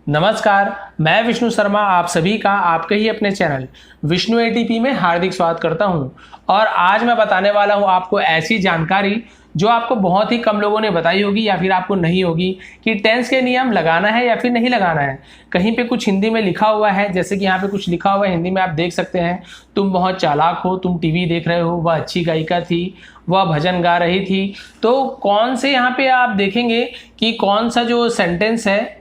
नमस्कार, मैं विष्णु शर्मा आप सभी का आपके ही अपने चैनल विष्णु एटीपी में हार्दिक स्वागत करता हूं। और आज मैं बताने वाला हूं आपको ऐसी जानकारी जो आपको बहुत ही कम लोगों ने बताई होगी या फिर आपको नहीं होगी कि टेंस के नियम लगाना है या फिर नहीं लगाना है। कहीं पे कुछ हिंदी में लिखा हुआ है, जैसे कि यहाँ पे कुछ लिखा हुआ है हिंदी में, आप देख सकते हैं, तुम बहुत चालाक हो, तुम टीवी देख रहे हो, वह अच्छी गायिका थी, वह भजन गा रही थी। तो कौन से यहाँ पे आप देखेंगे कि कौन सा जो सेंटेंस है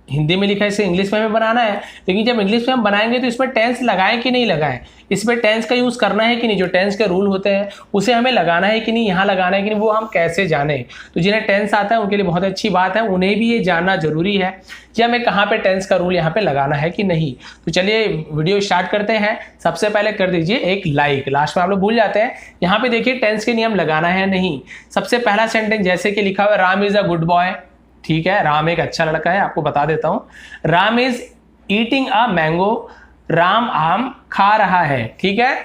हिंदी में लिखा है इसे इंग्लिश में हमें बनाना है, लेकिन जब इंग्लिश में हम बनाएंगे तो इसमें टेंस लगाएं कि नहीं लगाएं, इसमें टेंस का यूज़ करना है कि नहीं, जो टेंस के रूल होते हैं उसे हमें लगाना है कि नहीं, यहाँ लगाना है कि नहीं, वो हम कैसे जाने। तो जिन्हें टेंस आता है उनके लिए बहुत अच्छी बात है, उन्हें भी ये जानना जरूरी है कि हमें कहाँ पे टेंस का रूल यहाँ पे लगाना है कि नहीं। तो चलिए वीडियो स्टार्ट करते हैं। सबसे पहले कर दीजिए एक लाइक, लास्ट में आप लोग भूल जाते हैं। यहाँ पे देखिए टेंस के नियम लगाना है नहीं। सबसे पहला सेंटेंस जैसे कि लिखा हुआ है, Ram is a good boy. ठीक है, राम एक अच्छा लड़का है, आपको बता देता हूं। Ram is eating a mango, Ram आम खा रहा है। ठीक है,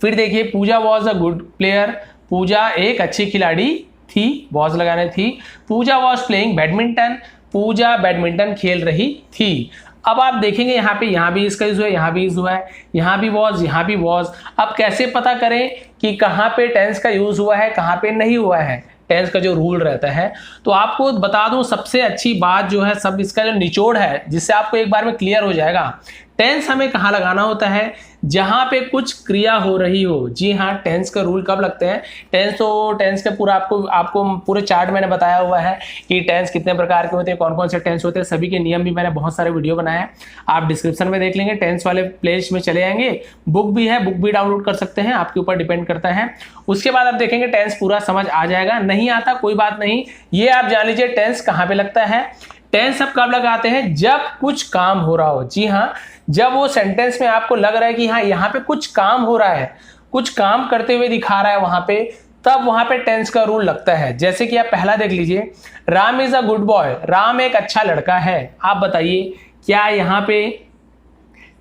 फिर देखिए Pooja was a good player, Pooja एक अच्छी खिलाड़ी थी, वॉज लगाने थी। Pooja was playing badminton, Pooja badminton खेल रही थी। अब आप देखेंगे यहाँ पे, यहाँ भी इसका यूज हुआ है, यहाँ भी यूज हुआ है, यहाँ भी वॉज, यहाँ भी वॉज। अब कैसे पता करें कि कहाँ पे टेंस का यूज हुआ है, कहाँ पे नहीं हुआ है, टेंस का जो रूल रहता है। तो आपको बता दूं, सबसे अच्छी बात जो है, सब इसका जो निचोड़ है, जिससे आपको एक बार में क्लियर हो जाएगा, टेंस हमें कहाँ लगाना होता है, जहां पे कुछ क्रिया हो रही हो। जी हाँ, टेंस का रूल कब लगते हैं, टेंस का पूरा आपको पूरे चार्ट मैंने बताया हुआ है कि टेंस कितने प्रकार के होते हैं, कौन कौन से टेंस होते हैं, सभी के नियम भी मैंने बहुत सारे वीडियो बनाए हैं, आप डिस्क्रिप्शन में देख लेंगे, टेंस वाले प्लेलिस्ट में चले जाएंगे। बुक भी है, बुक भी डाउनलोड कर सकते हैं, आपके ऊपर डिपेंड करता है। उसके बाद आप देखेंगे टेंस पूरा समझ आ जाएगा। नहीं आता कोई बात नहीं, ये आप जान लीजिए टेंस कहाँ पे लगता है। टेंस अब कब लगाते हैं, जब कुछ काम हो रहा हो। जी हाँ, जब वो सेंटेंस में आपको लग रहा है कि हाँ यहाँ पे कुछ काम हो रहा है, कुछ काम करते हुए दिखा रहा है वहां पे, तब वहां पे टेंस का रूल लगता है। जैसे कि आप पहला देख लीजिए, Ram is a good boy, Ram एक अच्छा लड़का है। आप बताइए क्या यहाँ पे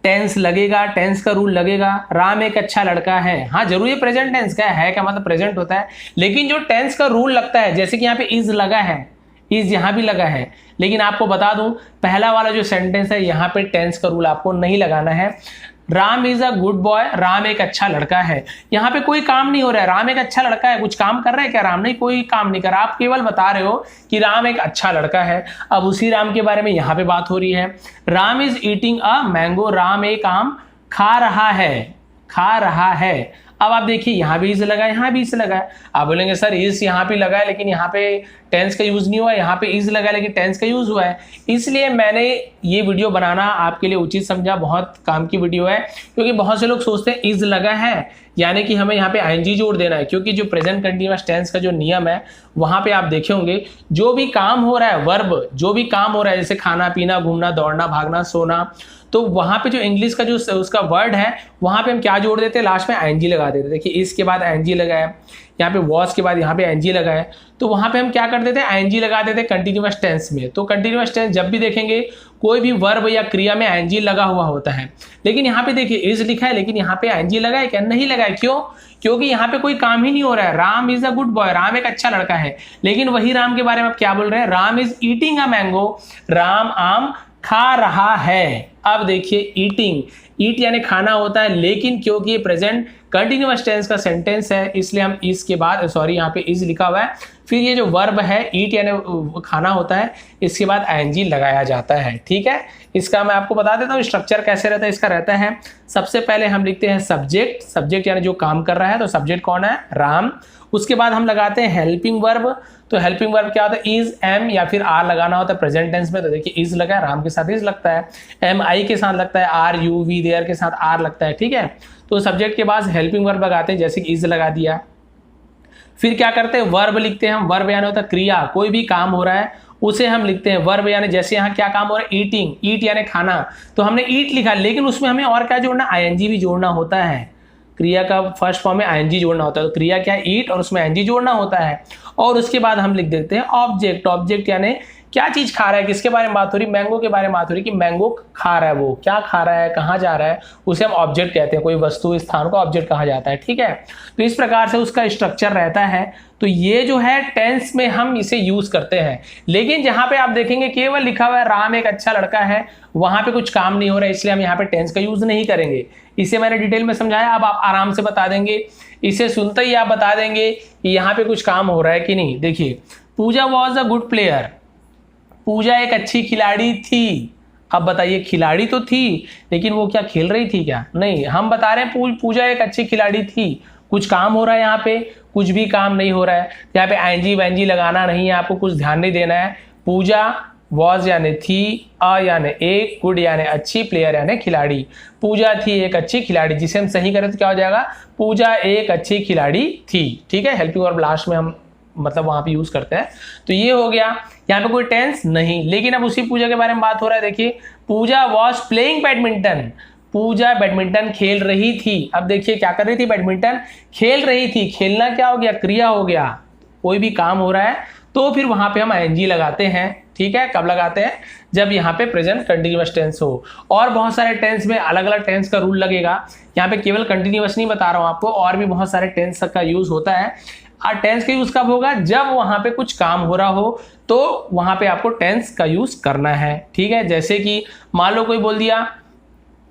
टेंस लगेगा, टेंस का रूल लगेगा, राम एक अच्छा लड़का है। हाँ जरूर, ये प्रेजेंट टेंस का है क्या मतलब प्रेजेंट होता है, लेकिन जो टेंस का रूल लगता है, जैसे कि यहाँ पे इज लगा है, इज यहाँ भी लगा है, लेकिन आपको बता दूं पहला वाला जो सेंटेंस है यहाँ पे टेंस का रूल आपको नहीं लगाना है। Ram is a good boy, Ram एक अच्छा लड़का है, यहाँ पे कोई काम नहीं हो रहा है, राम एक अच्छा लड़का है, कुछ काम कर रहा है क्या राम? नहीं, कोई काम नहीं कर रहा, आप केवल बता रहे हो कि राम एक अच्छा लड़का है। अब उसी राम के बारे में यहाँ पे बात हो रही है। Ram is eating a mango, Ram एक आम खा रहा है, खा रहा है। अब आप देखिए यहाँ भी इज लगा है, यहाँ भी इज लगा है। आप बोलेंगे सर इज यहाँ पे लगा है लेकिन यहाँ पे टेंस का यूज नहीं हुआ है, यहाँ पे इज लगा है लेकिन टेंस का यूज हुआ है। इसलिए मैंने ये वीडियो बनाना आपके लिए उचित समझा, बहुत काम की वीडियो है, क्योंकि बहुत से लोग सोचते हैं इज लगा है यानी कि हमें यहाँ पे आईएनजी जोड़ देना है, क्योंकि जो प्रेजेंट कंटीन्यूअस टेंस का जो नियम है वहां पे आप देखे होंगे, जो भी काम हो रहा है, वर्ब जो भी काम हो रहा है, जैसे खाना पीना, घूमना, दौड़ना, भागना, सोना, तो वहां पे जो इंग्लिश का जो उसका वर्ड है वहां पे हम क्या जोड़ देते हैं, लास्ट में आईएनजी लगा देते हैं। देखिए इसके बाद आईएनजी लगा है, यहाँ पे वॉज के बाद यहाँ पे आईएनजी लगा है, तो वहां पे हम क्या कर देते हैं, आईएनजी लगा देते हैं कंटीन्यूअस टेंस में। तो कंटीन्यूअस टेंस जब भी देखेंगे कोई भी वर्ब या क्रिया में आईएनजी लगा हुआ होता है, लेकिन यहाँ पे देखिए इज लिखा है लेकिन यहाँ पे आईएनजी लगा है क्या? नहीं लगा है। क्यों? क्योंकि यहाँ पे कोई काम ही नहीं हो रहा है। Ram is a good boy, Ram एक अच्छा लड़का है, लेकिन वही राम के बारे में आप क्या बोल रहे हैं, Ram is eating a mango, Ram आम खा रहा है। अब देखिए ईटिंग, ईट यानी खाना होता है, लेकिन क्योंकि ये प्रेजेंट कंटिन्यूअस टेंस का सेंटेंस है इसलिए हम इसके बाद, सॉरी यहाँ पे इज लिखा हुआ है, फिर ये जो वर्ब है ईट यानी खाना होता है, इसके बाद आईएनजी लगाया जाता है। ठीक है, इसका मैं आपको बता देता हूँ स्ट्रक्चर कैसे रहता है। इसका रहता है, सबसे पहले हम लिखते हैं सब्जेक्ट, सब्जेक्ट यानी जो काम कर रहा है, तो सब्जेक्ट कौन है, राम। उसके बाद हम लगाते हैं हेल्पिंग वर्ब, तो हेल्पिंग वर्ब क्या होता है, इज, एम या फिर आर लगाना होता है प्रेजेंट टेंस में। तो देखिए इज लगा है, राम के साथ इज लगता है, एम आई के साथ लगता है, आर यू वी देयर के साथ आर लगता है। ठीक है, तो सब्जेक्ट के बाद हेल्पिंग वर्ब लगाते हैं, जैसे कि इज लगा दिया। फिर क्या करते हैं, वर्ब लिखते हैं हम, वर्ब यानी होता है क्रिया, कोई भी काम हो रहा है उसे हम लिखते हैं वर्ब, यानी जैसे यहाँ क्या काम हो रहा है, ईटिंग, ईट यानी खाना, तो हमने ईट लिखा, लेकिन उसमें हमें और क्या जोड़ना, आईएनजी भी जोड़ना होता है। क्रिया का फर्स्ट फॉर्म में आईएनजी जोड़ना होता है, तो क्रिया क्या है, ईट, और उसमें आईएनजी जोड़ना होता है। और उसके बाद हम लिख देते हैं ऑब्जेक्ट, ऑब्जेक्ट यानी क्या चीज खा रहा है, किसके बारे में बात हो रही, मैंगो के बारे में बात हो रही कि मैंगो खा रहा है, वो क्या खा रहा है, कहाँ जा रहा है, उसे हम ऑब्जेक्ट कहते हैं। कोई वस्तु स्थान को ऑब्जेक्ट कहा जाता है, ठीक है। तो इस प्रकार से उसका स्ट्रक्चर रहता है। तो ये जो है टेंस में हम इसे यूज करते हैं। लेकिन जहां पे आप देखेंगे केवल लिखा हुआ है राम एक अच्छा लड़का है, वहां पे कुछ काम नहीं हो रहा है, इसलिए हम यहाँ पे टेंस का यूज नहीं करेंगे। इसे मैंने डिटेल में समझाया, अब आप आराम से बता देंगे, इसे सुनते ही आप बता देंगे कि यहाँ पे कुछ काम हो रहा है कि नहीं। देखिए, Pooja was a good player, Pooja एक अच्छी खिलाड़ी थी। अब बताइए, खिलाड़ी तो थी लेकिन वो क्या खेल रही थी क्या? नहीं, हम बता रहे हैं पूजा एक अच्छी खिलाड़ी थी। कुछ काम हो रहा है यहाँ पे? कुछ भी काम नहीं हो रहा है। यहाँ पे आईएनजी वैनजी लगाना नहीं है, आपको कुछ ध्यान नहीं देना है। पूजा वॉज यानी थी, अ यानी एक, गुड यानी अच्छी, प्लेयर यानी खिलाड़ी। पूजा थी एक अच्छी खिलाड़ी, जिसे हम सही करें तो क्या हो जाएगा, पूजा एक अच्छी खिलाड़ी थी, ठीक है। हेल्पिंग वर्ब लास्ट में हम मतलब वहां पे यूज करते हैं। तो ये हो गया, यहाँ पे कोई टेंस नहीं। लेकिन अब उसी पूजा के बारे में बात हो रहा है। देखिए, Pooja was playing badminton, Pooja badminton खेल रही थी। अब देखिए क्या कर रही थी, बैडमिंटन खेल रही थी। खेलना क्या हो गया, क्रिया हो गया, कोई भी काम हो रहा है तो फिर वहां पे हम आईएनजी लगाते हैं, ठीक है। कब लगाते हैं, जब यहाँ पे प्रेजेंट कंटिन्यूअस टेंस हो। और बहुत सारे टेंस में अलग अलग टेंस का रूल लगेगा, यहाँ पे केवल कंटिन्यूअस नहीं बता रहा हूं आपको, और भी बहुत सारे टेंस का यूज होता है। और टेंस का यूज कब होगा, जब वहां पे कुछ काम हो रहा हो तो वहां पे आपको टेंस का यूज करना है, ठीक है। जैसे कि मान लो कोई बोल दिया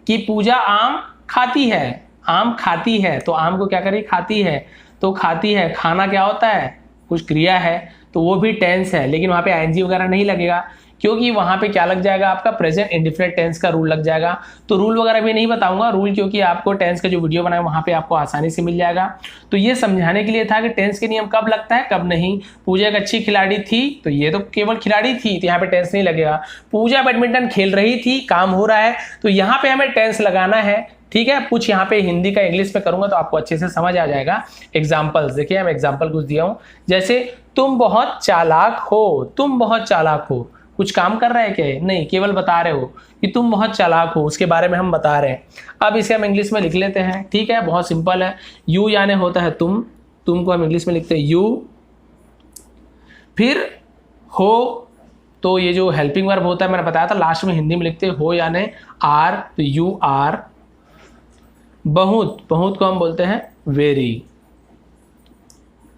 कि पूजा आम खाती है, आम खाती है, तो आम को क्या करें, खाती है, तो खाती है, खाना क्या होता है, कुछ क्रिया है, तो वो भी टेंस है। लेकिन वहां पे आईएनजी वगैरह नहीं लगेगा, क्योंकि वहां पे क्या लग जाएगा, आपका प्रेजेंट इंडिफिनिट टेंस का रूल लग जाएगा। तो रूल वगैरह भी नहीं बताऊंगा रूल, क्योंकि आपको टेंस का जो वीडियो बनाया वहां पे आपको आसानी से मिल जाएगा। तो ये समझाने के लिए था कि टेंस के नियम कब लगता है, कब नहीं। पूजा एक अच्छी खिलाड़ी थी, तो ये तो केवल खिलाड़ी थी, तो यहाँ पे टेंस नहीं लगेगा। पूजा बैडमिंटन खेल रही थी, काम हो रहा है, तो यहाँ पे हमें टेंस लगाना है, ठीक है। कुछ यहाँ पे हिंदी का इंग्लिश में करूंगा तो आपको अच्छे से समझ आ जाएगा। एग्जाम्पल्स देखिए, मैं एग्जाम्पल कुछ दिया हूं, जैसे तुम बहुत चालाक हो, तुम बहुत चालाक हो। कुछ काम कर रहा है क्या, नहीं, केवल बता रहे हो कि तुम बहुत चालाक हो, उसके बारे में हम बता रहे हैं। अब इसे हम इंग्लिश में लिख लेते हैं, ठीक है, बहुत सिंपल है। यू यानी होता है तुम, तुम को हम इंग्लिश में लिखते हैं यू, फिर हो, तो ये जो हेल्पिंग वर्ब होता है मैंने बताया था, लास्ट में हिंदी में लिखते हो यानी आर, तो यू आर। बहुत, बहुत को हम बोलते हैं वेरी,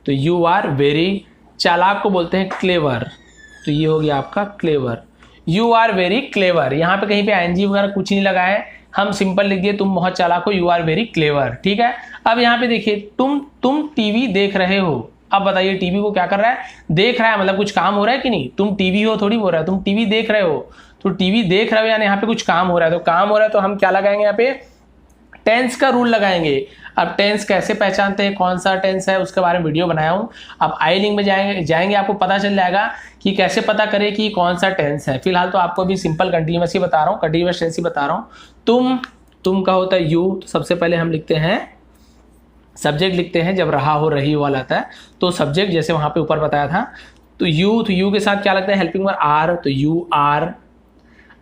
तो यू आर वेरी। चालाक को बोलते हैं क्लेवर, तो ये हो गया आपका clever, you are very clever. यहाँ पे कहीं पे आईएनजी वगैरह कुछ नहीं लगा है, हम सिंपल लिख दिए तुम बहुत चालाक हो, यू आर वेरी क्लेवर, ठीक है। अब यहाँ पे देखिए, तुम टीवी देख रहे हो। अब बताइए, टीवी को क्या कर रहा है, देख रहा है, मतलब कुछ काम हो रहा है कि नहीं। तुम टीवी हो थोड़ी बोल रहा है, तुम टीवी देख रहे हो, तो टीवी देख रहे हो यानी यहाँ पे कुछ काम हो रहा है। तो काम हो रहा है तो हम क्या लगाएंगे, यहाँ पे टेंस का रूल लगाएंगे। अब टेंस कैसे पहचानते हैं, कौन सा टेंस है, उसके बारे में वीडियो बनाया हूं। अब आई लिंक में जाएंगे आपको पता चल जाएगा कि कैसे पता करें कि कौन सा टेंस है। फिलहाल तो आपको अभी सिंपल कंटिन्यूअस ही बता रहा हूँ, कंटिन्यूअस टेंस ही बता रहा हूँ। तुम का होता है यू, तो सबसे पहले हम लिखते हैं सब्जेक्ट, लिखते हैं जब रहा हो रही वाला आता है तो सब्जेक्ट, जैसे वहां पे ऊपर बताया था। तो यू के साथ क्या लगता है, हेल्पिंग वर्ब आर, तो यू आर।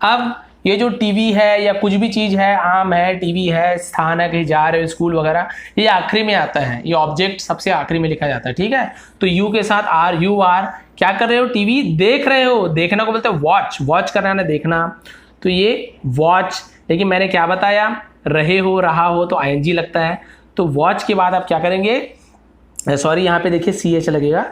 अब ये जो टीवी है या कुछ भी चीज है, आम है, टीवी है, स्थान है, कहीं जा रहे हो स्कूल वगैरह, ये आखिरी में आता है, ये ऑब्जेक्ट सबसे आखिरी में लिखा जाता है, ठीक है। तो यू के साथ आर, यू आर। क्या कर रहे हो, टीवी देख रहे हो, देखना को बोलते हैं वॉच, वॉच करना है देखना, तो ये वॉच। लेकिन मैंने क्या बताया, रहे हो, रहा हो, तो आईएनजी लगता है। तो वॉच के बाद आप क्या करेंगे, सॉरी यहाँ पे देखिए CH लगेगा,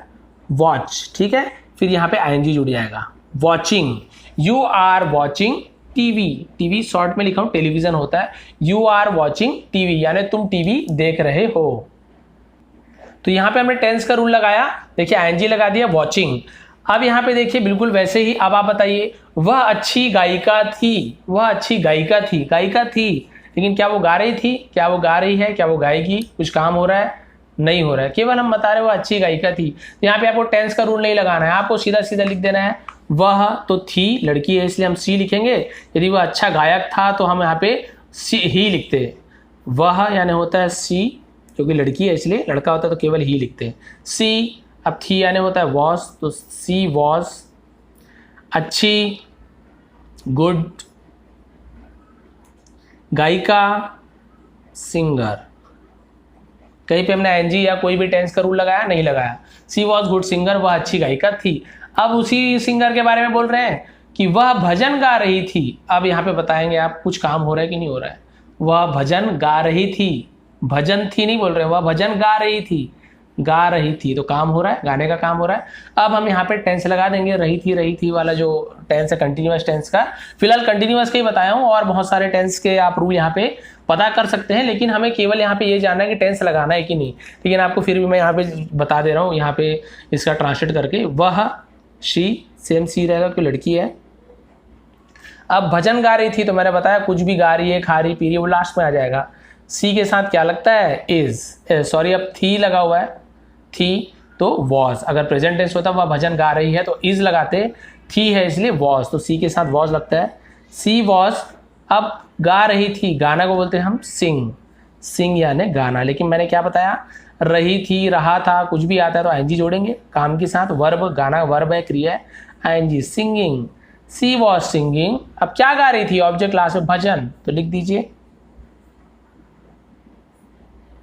वॉच, ठीक है। फिर यहाँ पे आईएनजी जुड़ जाएगा, watching. You are watching TV, TV short में लिखा हूं, टेलीविजन होता है। यू आर वॉचिंग टीवी यानी तुम टीवी देख रहे हो। तो यहां पे हमने टेंस का रूल लगाया, देखिए आईएनजी लगा दिया, वॉचिंग। अब यहां पे देखिए बिल्कुल वैसे ही, अब आप बताइए, वह अच्छी गायिका थी, वह अच्छी गायिका थी, गायिका थी, लेकिन क्या वो गा रही थी, क्या वो गा रही है, क्या वो गाएगी, कुछ काम हो रहा है, नहीं हो रहा है, केवल हम बता रहे हैं वो अच्छी गायिका थी। यहाँ पे आपको टेंस का रूल नहीं लगाना है, आपको सीधा सीधा लिख देना है वह, तो थी, लड़की है इसलिए हम सी लिखेंगे। यदि वह अच्छा गायक था तो हम यहाँ पे सी ही लिखते हैं, वह यानी होता है सी, क्योंकि लड़की है इसलिए, लड़का होता है तो केवल ही लिखते हैं सी। अब थी यानी होता है वॉस, तो सी वॉस। अच्छी, गुड, गायिका, सिंगर। कहीं पे हमने एनजी या कोई भी टेंस का रूल लगाया, नहीं लगाया। सी वॉज गुड सिंगर, वह अच्छी गायिका थी। अब उसी सिंगर के बारे में बोल रहे हैं कि वह भजन गा रही थी। अब यहाँ पे बताएंगे आप कुछ काम हो रहा है कि नहीं हो रहा है। वह भजन गा रही थी, भजन थी नहीं बोल रहे, वह भजन गा रही थी, गा रही थी तो काम हो रहा है, गाने का काम हो रहा है। अब हम यहाँ पे टेंस लगा देंगे, रही थी वाला जो टेंस है कंटिन्यूअस टेंस का। फिलहाल कंटिन्यूअस का ही बताया हूँ, और बहुत सारे टेंस के आप रूल यहाँ पे पता कर सकते हैं, लेकिन हमें केवल यहाँ पे ये जानना है कि टेंस लगाना है कि नहीं। लेकिन आपको फिर भी मैं यहाँ पे बता दे रहा हूँ, यहाँ पे इसका ट्रांसलेट करके। वह, शी, सेम सी रहेगा क्योंकि लड़की है। अब भजन गा रही थी तो मैंने बताया कुछ भी गा रही है, खा रही पी रही है, वो लास्ट में आ जाएगा। सी के साथ क्या लगता है, इज, सॉरी अब थी लगा हुआ है, थी तो वॉज। अगर प्रेजेंट टेंस होता वह भजन गा रही है तो इज लगाते, थी है इसलिए वॉज, तो सी के साथ वॉज लगता है। सी वॉज, अब गा रही थी, गाना को बोलते हैं हम सिंग, सिंग यानी गाना। लेकिन मैंने क्या बताया, रही थी, रहा था, कुछ भी आता है तो आईएनजी जोड़ेंगे काम के साथ। वर्ब, गाना वर्ब है, क्रिया है, ING. Singing, she was singing. अब क्या गा रही थी, ऑब्जेक्ट क्लास में भजन, तो लिख दीजिए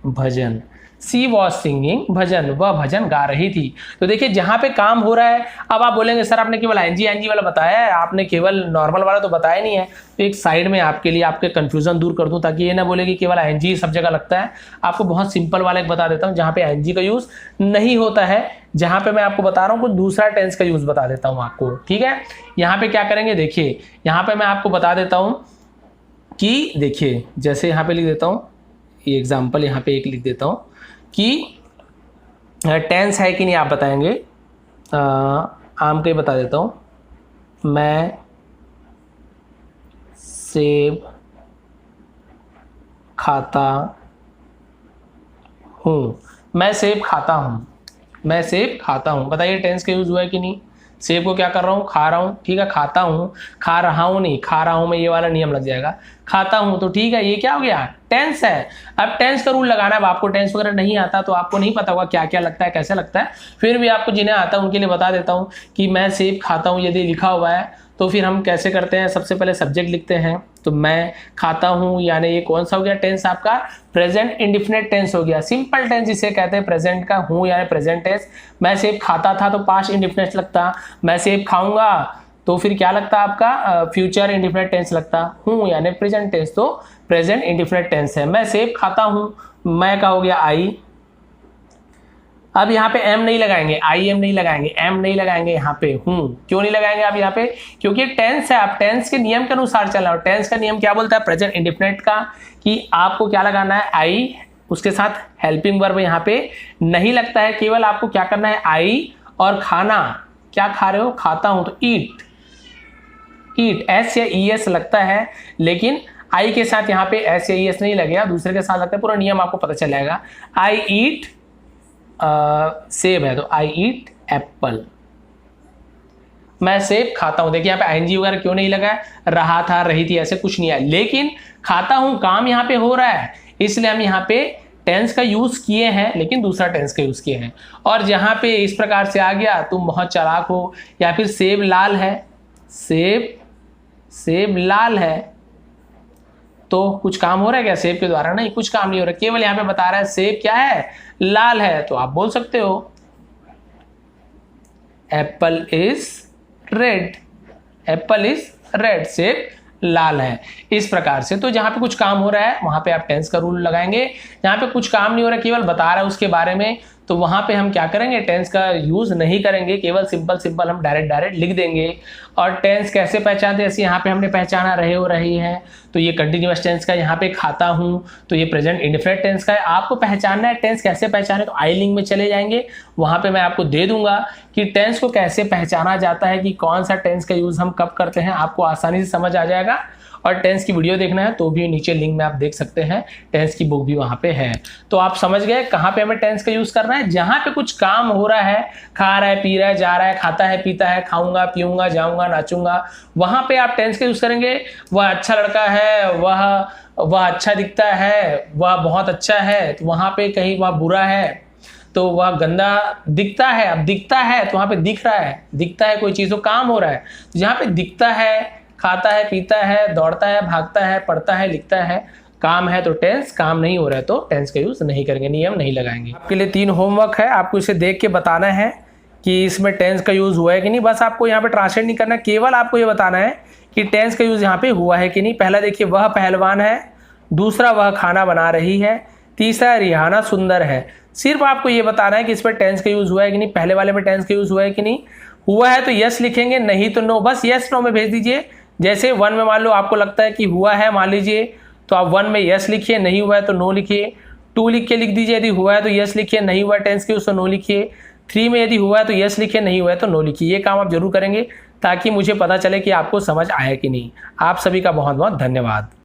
भजन। सी वॉज सिंगिंग भजन, वह भजन गा रही थी। तो देखिए जहां पे काम हो रहा है, अब आप बोलेंगे सर आपने केवल आईएनजी वाला बताया है, आपने केवल नॉर्मल वाला तो बताया नहीं है। तो एक साइड में आपके लिए आपके कंफ्यूजन दूर कर दूं, ताकि ये ना बोले कि केवल आईएनजी सब जगह लगता है। आपको बहुत सिंपल वाला एक बता देता हूं जहां पे आईएनजी का यूज नहीं होता है, जहां पे मैं आपको बता रहा हूं कुछ दूसरा टेंस का यूज बता देता हूं आपको, ठीक है। यहाँ पे क्या करेंगे, देखिए यहाँ पे मैं आपको बता देता हूं कि देखिए जैसे यहाँ पे लिख देता हूं, ये एग्जाम्पल यहाँ पे एक लिख देता हूं कि टेंस है कि नहीं आप बताएंगे। आम के बता देता हूं, मैं सेब खाता हूँ, मैं सेब खाता हूँ, मैं सेब खाता हूँ। बताइए टेंस का यूज हुआ है कि नहीं। सेब को क्या कर रहा हूँ, खा रहा हूँ, ठीक है। खाता हूँ, खा रहा हूँ नहीं, खा रहा हूँ में ये वाला नियम लग जाएगा। खाता हूँ तो ठीक है, ये क्या हो गया, टेंस है। अब टेंस का रूल लगाना है। अब आपको टेंस वगैरह नहीं आता तो आपको नहीं पता होगा क्या क्या लगता है, कैसे लगता है। फिर भी आपको जिन्हें आता है उनके लिए बता देता हूँ कि मैं सेब खाता हूँ यदि लिखा हुआ है तो फिर हम कैसे करते हैं, सबसे पहले सब्जेक्ट लिखते हैं। तो मैं खाता हूँ यानी ये कौन सा हो गया टेंस, आपका प्रेजेंट इंडिफिनिट टेंस हो गया। सिंपल टेंस जिसे कहते हैं प्रेजेंट का, हूँ यानी प्रेजेंट टेंस। मैं सेब खाता था तो पास्ट इंडिफिनिट लगता, मैं सेब खाऊंगा तो फिर क्या लगता आपका, फ्यूचर इंडिफिनिट टेंस लगता। हूँ यानी प्रेजेंट टेंस तो प्रेजेंट इंडिफिनिट टेंस है। मैं सेब खाता हूँ, मैं का हो गया आई। अब यहाँ पे एम नहीं लगाएंगे, आई एम नहीं लगाएंगे, एम नहीं लगाएंगे यहाँ पे, हूँ। क्यों नहीं लगाएंगे आप यहाँ पे, क्योंकि टेंस है। आप टेंस के नियम के अनुसार चलना। और टेंस का नियम क्या बोलता है प्रेजेंट इंडिफिनिट का, कि आपको क्या लगाना है, आई, उसके साथ हेल्पिंग वर्ब यहाँ पे नहीं लगता है। केवल आपको क्या करना है, आई और खाना, क्या खा रहे हो, खाता हूं तो ईट, ईट एस या ई एस लगता है, लेकिन आई के साथ यहाँ पे एस या ई एस नहीं लगेगा, दूसरे के साथ लगता है। पूरा नियम आपको पता चल जाएगा। आई ईट सेब है तो आई ईट एप्पल, मैं सेब खाता हूं। देखिए यहाँ पे आईएनजी वगैरह क्यों नहीं लगा है, रहा था, रही थी, ऐसे कुछ नहीं है। लेकिन खाता हूं काम यहाँ पे हो रहा है, इसलिए हम यहाँ पे टेंस का यूज किए हैं, लेकिन दूसरा टेंस का यूज किए हैं। और जहां पे इस प्रकार से आ गया, तुम बहुत चालाक हो, या फिर सेब लाल है, सेब लाल है, तो कुछ काम हो रहा है क्या सेब के द्वारा, नहीं कुछ काम नहीं हो रहा। केवल यहाँ पे बता रहा है सेब क्या है, लाल है, तो आप बोल सकते हो Apple is red, Apple is red, सेब लाल है। इस प्रकार से तो जहां पे कुछ काम हो रहा है वहां पे आप टेंस का रूल लगाएंगे। जहां पे कुछ काम नहीं हो रहा, केवल बता रहा है उसके बारे में, तो वहां पे हम क्या करेंगे, टेंस का यूज नहीं करेंगे, केवल सिंपल हम डायरेक्ट लिख देंगे। और टेंस कैसे पहचानते हैं, जैसे यहाँ पे हमने पहचाना रहे हो, रही है, तो ये कंटिन्यूअस टेंस का, यहाँ पे खाता हूँ तो ये प्रेजेंट इंडिफिनिट टेंस का है। आपको पहचानना है टेंस कैसे पहचाने, तो आई लिंक में चले जाएंगे, वहां पे मैं आपको दे दूंगा कि टेंस को कैसे पहचाना जाता है, कि कौन सा टेंस का यूज हम कब करते हैं, आपको आसानी से समझ आ जाएगा। और टेंस की वीडियो देखना है तो भी नीचे लिंक में आप देख सकते हैं, टेंस की बुक भी वहां पे है। तो आप समझ गए कहां पे हमें टेंस का यूज करना है, जहां पे कुछ काम हो रहा है, खा रहा है, पी रहा है, जा रहा है, खाता है, पीता है, खाऊंगा, पीऊंगा, जाऊंगा, नाचूंगा, वहां पे आप टेंस का यूज करेंगे। वह अच्छा लड़का है, वह अच्छा दिखता है, वह बहुत अच्छा है, तो वहां पे कहीं वह बुरा है तो वह गंदा दिखता है। अब दिखता है तो वहां पे दिख रहा है, दिखता है कोई चीज, तो काम हो रहा है। जहां पे दिखता है, खाता है, पीता है, दौड़ता है, भागता है, पढ़ता है, लिखता है, काम है, तो टेंस, काम नहीं हो रहा है तो टेंस का यूज नहीं करेंगे, नियम नहीं लगाएंगे। आपके लिए 3 होमवर्क है, आपको इसे देख के बताना है कि इसमें टेंस का यूज़ हुआ है कि नहीं, बस आपको यहाँ पे ट्रांसलेट नहीं करना, केवल आपको ये बताना है कि टेंस का यूज़ यहाँ पे हुआ है कि नहीं। पहला देखिए, वह पहलवान है, दूसरा वह खाना बना रही है, तीसरा रिहाना सुंदर है। सिर्फ आपको ये बताना है कि इस पर टेंस का यूज़ हुआ है कि नहीं, पहले वाले में टेंस का यूज़ हुआ है कि नहीं। हुआ है तो यस लिखेंगे, नहीं तो नो, बस यस नो में भेज दीजिए। जैसे 1 में मान लो आपको लगता है कि हुआ है, मान लीजिए, तो आप 1 में यस लिखिए, नहीं हुआ है तो नो लिखिए। 2 लिख के लिख दीजिए, यदि हुआ है तो यस लिखिए, नहीं हुआ है टेंस के यूज़ तो नो लिखिए। 3 में यदि हुआ है तो यस लिखिए, नहीं हुआ है तो नो लिखिए। ये काम आप जरूर करेंगे ताकि मुझे पता चले कि आपको समझ आया कि नहीं। आप सभी का बहुत बहुत धन्यवाद।